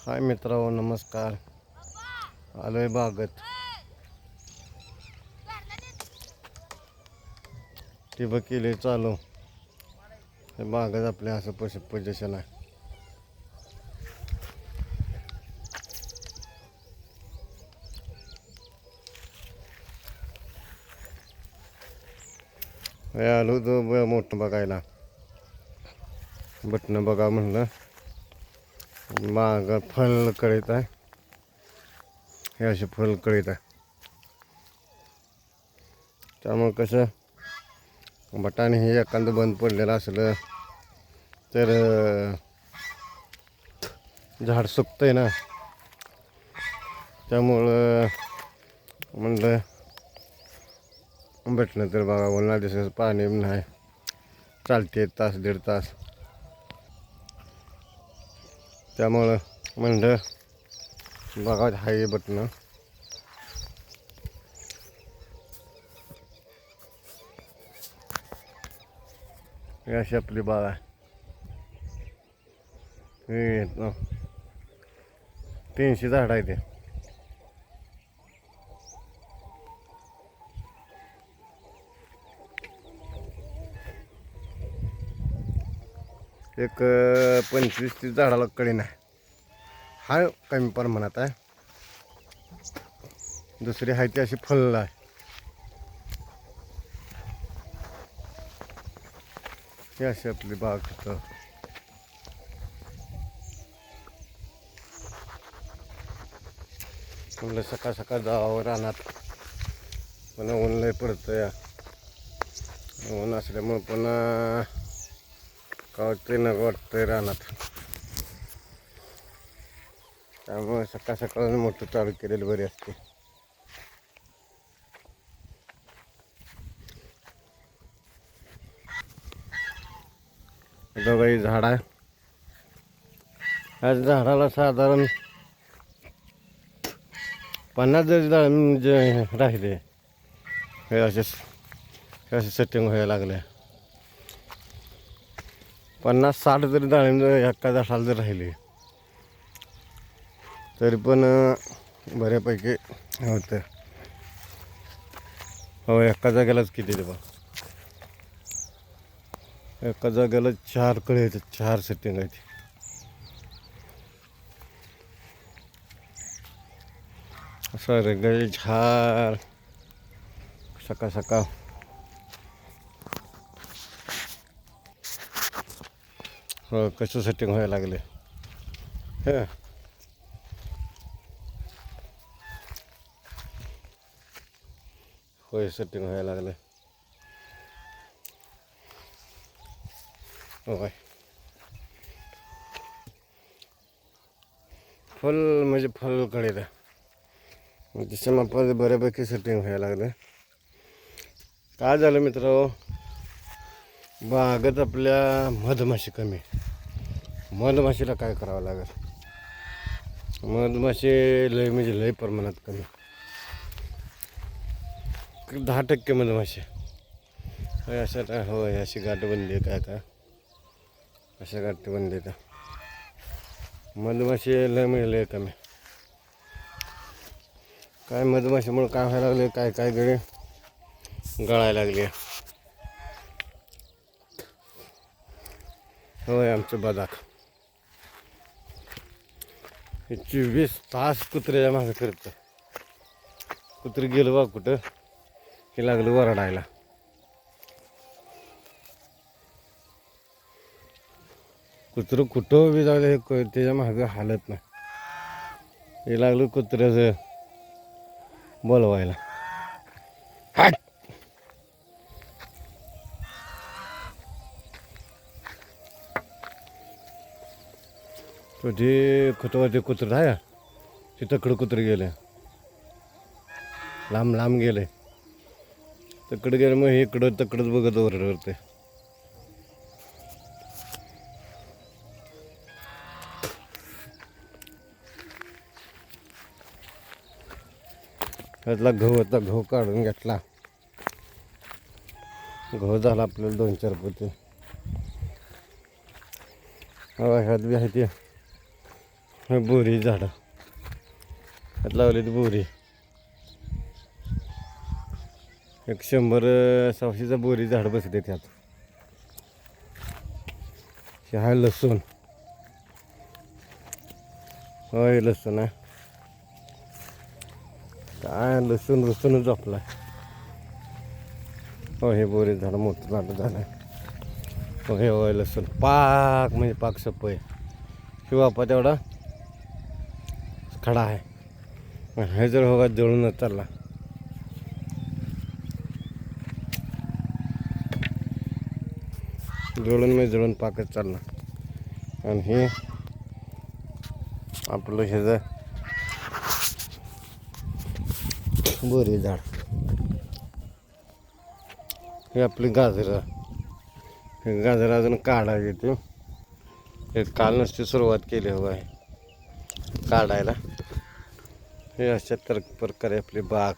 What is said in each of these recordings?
हाय मित्रांनो, नमस्कार. आलोय बागत. ठिबक केले चालू. हे बागत आपल्या असं पोझिशन आहे. हे आलो तो मोठं बघायला. बटणं बघा म्हणलं. माग फळ कळीत आहे. हे असे फळ कळीत आहे. त्यामुळे कसं बटाणे हे एखादं बंद पडलेलं असलं तर झाड सुकतंय ना. त्यामुळं म्हणलं भेटलं तर बघा. उन्हाळ्यात दिवसाचं पाणी नाही, चालते तास दीड तास. त्यामुळं म्हणलं बघा हाय बटणं. हे अशी आपली बाग आहे. हे 300 झाड आहे ते. एक 25-30 झाडाला कळी नाही. हाय कमी प्रमाणात आहे. दुसरी आहे ती अशी फुल आहे. ही अशी आपली बाग तिथं. म्हणलं सकाळ सकाळ जावं रानात, पण ऊन लय पडतं या. ऊन असल्यामुळं पुन्हा का वाटतंय न वाटतंय रानात. त्यामुळे सकाळ सकाळ मोठं चालू केलेलं बरी असते. बघा ही झाड आहे. ह्या झाडाला साधारण 50 जरी झाड म्हणजे राहिले. हे असे सेटिंग व्हायला लागले. 50-60 जरी डाळिंब एका झाडाला जर राहिले तरी पण बऱ्यापैकी होतं. हो, एका जागेलाच किती ते बघ. एका जागेला 4 कळे आहेत. 4 सेटिंग आहेत. असं रेगळे झाड सकाळ सकाळ. हो, कसं सेटिंग व्हायला लागले. हे होय, सेटिंग व्हायला लागले. होय, फुल म्हणजे फुल कळीत आहे. जसं मग बऱ्यापैकी सेटिंग व्हायला लागलं. काय झालं मित्रांनो, बागेत आपल्या मधमाशी कमी. मधमाशीला काय करावं लागेल. मधमाशी लय म्हणजे लय प्रमाणात कमी. 10% मधमाशी होय. अशा होय, अशी गाठ बनली काय का, अशा गाठी बनली तर मधमाशी लय म्हणजे लय कमी. काय मधमाशीमुळे काय व्हायला लागले, काय काय गळे गळायला लागले. होय, आमचं बदाक हे 24 तास कुत्र्याच्या मागं फिरतं. कुत्री गेलं बा कुठं हे लागलं वरडायला. कुत्रं कुठं बी जाऊ दे त्याच्या मागं हालत नाही. हे लागलं कुत्र्याचं बोलवायला. हाट तुझे खुतवरती कुत्रं आहे. ते तकडं कुत्रं गेलं, लांब लांब गेले. तकडं गेलं मग इकडं तकडंच बघत ओरडते. ह्यातला गहू होता, गहू काढून घेतला. गहू झाला आपल्याला 2-4 पोते. ह्यात बी आहे ते हे बोरी झाडं त्यात लावलीत बोरी. एक 100-150चा बोरी झाड बसते त्यात. हे आहे लसूण. होय लसूण आहे. काय लसूणच झोपलाय. हो हे बोरी झाडं मोठं झालं. हो हे होय लसूण पाक म्हणजे पाक सपय. किंवा आपा तेवढा खडा आहे. हे जर हो जळूनच चालला. जळून पाकच चालला. आणि हे आपलं ह्याचं बोरी झाड. हे आपली गाजरं. हे गाजरं अजून काढायचे ते. हे काल नुसती सुरुवात केली हवं आहे काढायला. हे अशा प्रकारे आपली बाग.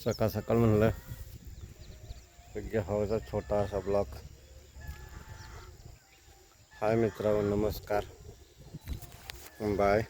सकाळ सकाळ म्हणलं हवाचा छोटा असा ब्लॉग. हाय मित्रांनो, नमस्कार, बाय.